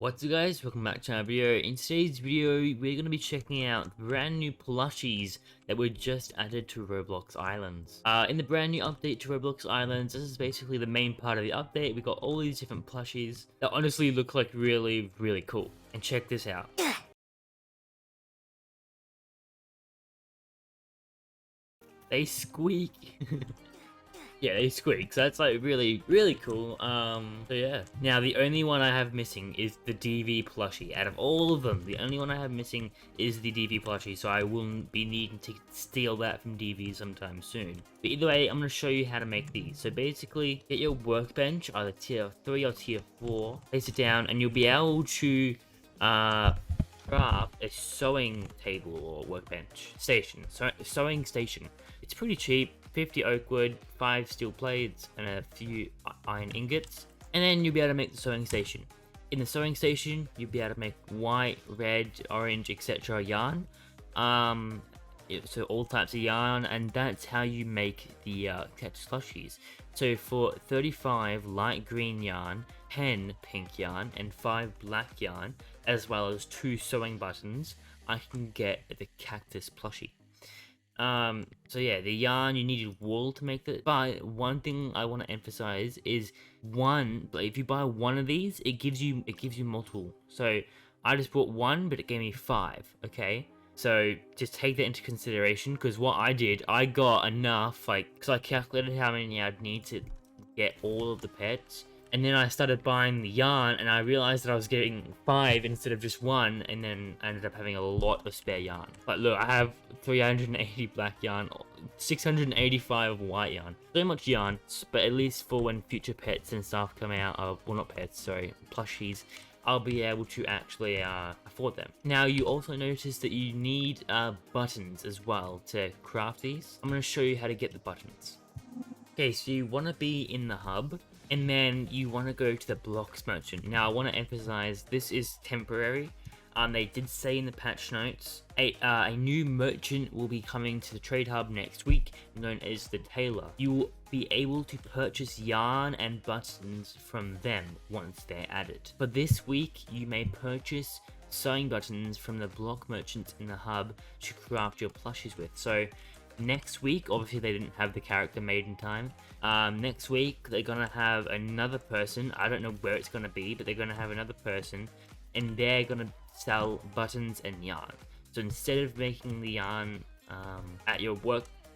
What's up guys, welcome back to our video. In today's video, we're going to be checking out brand new plushies that were just added to Roblox Islands. In the brand new update to Roblox Islands, this is basically the main part of the update. We got all these different plushies that honestly look like really cool. And check this out. They squeak. Yeah, they squeak, so that's like really cool. So yeah. Now the only one I have missing is the DV plushie. Out of all of them, the only one I have missing is the DV plushie, so I will be needing to steal that from DV sometime soon. But either way, I'm going to show you how to make these. So basically, get your workbench, either tier 3 or tier 4, place it down, and you'll be able to craft a sewing table or workbench station. Sewing station. It's pretty cheap. 50 oak wood, 5 steel plates, and a few iron ingots. And then you'll be able to make the sewing station. In the sewing station, you'll be able to make white, red, orange, etc. yarn. So all types of yarn, and that's how you make the cactus plushies. So for 35 light green yarn, 10 pink yarn, and 5 black yarn, as well as 2 sewing buttons, I can get the cactus plushie. So yeah, the yarn, you needed wool to make it, but one thing I want to emphasize is if you buy one of these, it gives you multiple. So I just bought one, but it gave me 5, okay? So just take that into consideration, because what I did, I got enough, because I calculated how many I'd need to get all of the pets. And then I started buying the yarn, and I realized that I was getting 5 instead of just 1, and then I ended up having a lot of spare yarn. But look, I have 380 black yarn, 685 white yarn. So much yarn, but at least for when future pets and stuff come out, well not pets, sorry, plushies, I'll be able to actually afford them. Now you also notice that you need buttons as well to craft these. I'm going to show you how to get the buttons. Okay, so you want to be in the hub, and then you want to go to the blocks merchant. Now I want to emphasize this is temporary. They did say in the patch notes a new merchant will be coming to the trade hub next week, known as the tailor. You will be able to purchase yarn and buttons from them once they're added. For this week, you may purchase sewing buttons from the block merchants in the hub to craft your plushies with. So next week, obviously they didn't have the character made in time. Next week they're gonna have another person. I don't know where it's gonna be, but they're gonna have another person, and they're gonna sell buttons and yarn. So instead of making the yarn at your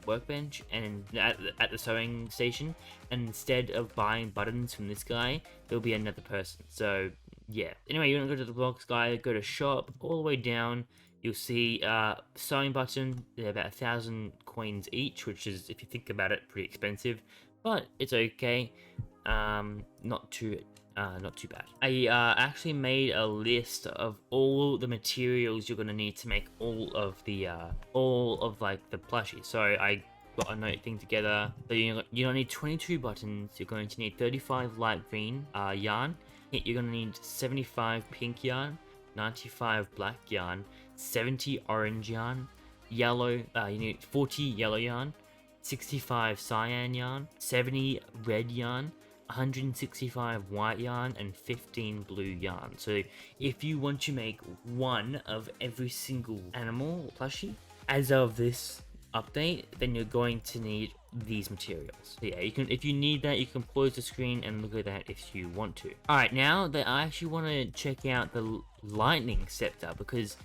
workbench and at the sewing station, and instead of buying buttons from this guy, there'll be another person. So yeah. Anyway, you want to go to the blocks guy, go to shop, all the way down. You'll see sewing button. They're about 1,000 coins each, which is, if you think about it, pretty expensive, but it's okay. Not too bad. I actually made a list of all the materials you're gonna need to make all of like the plushies. So I got a note thing together. So you're gonna need 22 buttons. You're going to need 35 light green yarn. You're gonna need 75 pink yarn, 95 black yarn, 70 orange yarn, yellow, you need 40 yellow yarn, 65 cyan yarn, 70 red yarn, 165 white yarn, and 15 blue yarn. So if you want to make one of every single animal plushie as of this update, then you're going to need these materials. So yeah, you can, if you need that, you can pause the screen and look at that if you want to. Alright, now that I actually want to check out the lightning scepter, because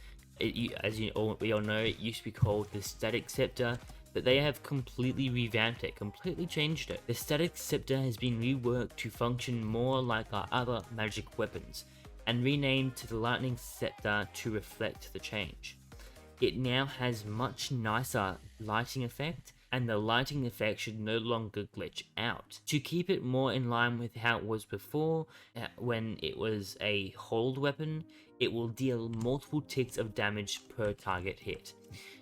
as we all know, it used to be called the static scepter, but they have completely revamped it, completely changed it. The static scepter has been reworked to function more like our other magic weapons, and renamed to the lightning scepter to reflect the change. It now has much nicer lighting effect, and the lighting effect should no longer glitch out. To keep it more in line with how it was before, when it was a hold weapon, it will deal multiple ticks of damage per target hit.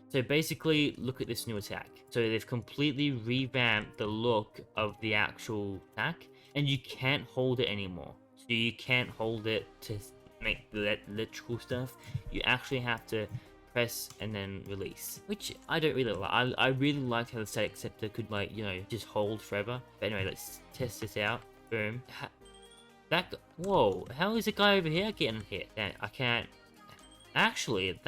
So basically, look at this new attack. So they've completely revamped the look of the actual attack, and you can't hold it anymore. So you can't hold it to make the electrical stuff. You actually have to press and then release, which I don't really like. I really liked how the static scepter could, like, you know, just hold forever. But anyway, let's test this out. Boom. Whoa, how is the guy over here getting hit? I can't. Actually,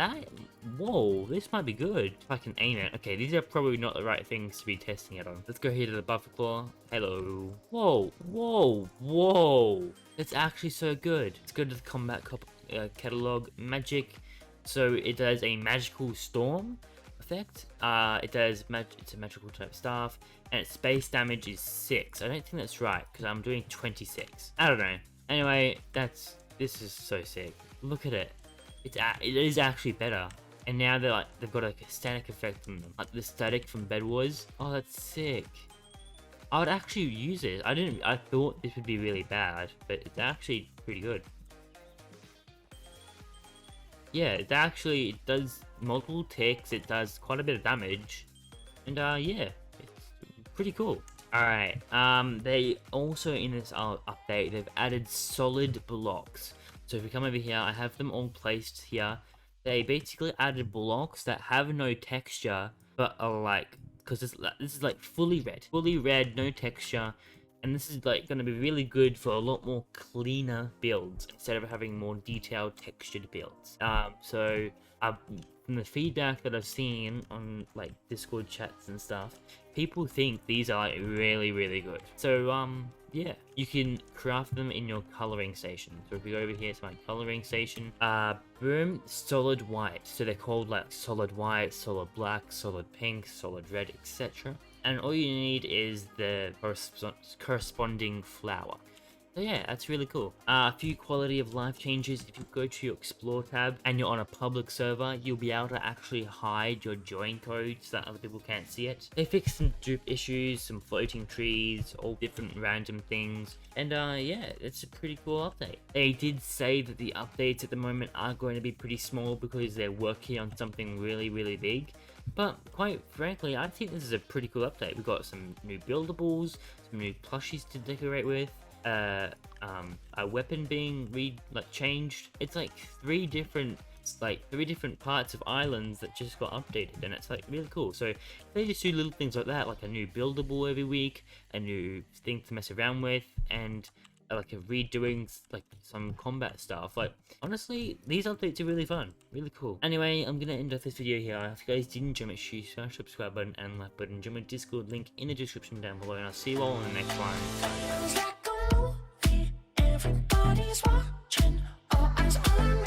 whoa, this might be good if I can aim it. Okay, these are probably not the right things to be testing it on. Let's go here to the buffer claw. Hello. Whoa, whoa, whoa. That's actually so good. Let's go to the combat catalog. Magic. So it does a magical storm effect. It's a magical type staff, and its base damage is 6. I don't think that's right because I'm doing 26. I don't know. Anyway, this is so sick. Look at it. It is actually better. And now they've got like a static effect on them, like the static from Bed Wars. Oh, that's sick. I would actually use it. I thought this would be really bad, but it's actually pretty good. Yeah, it does multiple ticks. It does quite a bit of damage, and yeah, it's pretty cool. Alright, they also in this update they've added solid blocks. So if we come over here, I have them all placed here. They basically added blocks that have no texture, but are like, because this is like fully red, no texture, and this is like going to be really good for a lot more cleaner builds instead of having more detailed textured builds. So from the feedback that I've seen on like Discord chats and stuff, people think these are like really, really good. So yeah, you can craft them in your coloring station. So if we go over here to my coloring station, boom, solid white. So they're called like solid white, solid black, solid pink, solid red, etc. And all you need is the corresponding flower. So yeah, that's really cool. A few quality of life changes. If you go to your explore tab and you're on a public server, you'll be able to actually hide your join code so that other people can't see it. They fixed some dupe issues, some floating trees, all different random things. And yeah, it's a pretty cool update. They did say that the updates at the moment are going to be pretty small because they're working on something really, really big. But quite frankly, I think this is a pretty cool update. We've got some new buildables, some new plushies to decorate with. A weapon being changed. It's like three different parts of islands that just got updated, and it's like really cool. So they just do little things like that, like a new buildable every week, a new thing to mess around with, and like a redoing like some combat stuff. Like honestly, these updates are really fun, really cool. Anyway, I'm gonna end off this video here. If you guys did enjoy, make sure you smash the subscribe button and like button. Join my Discord link in the description down below, and I'll see you all in the next one. Everybody's watching, all eyes on me.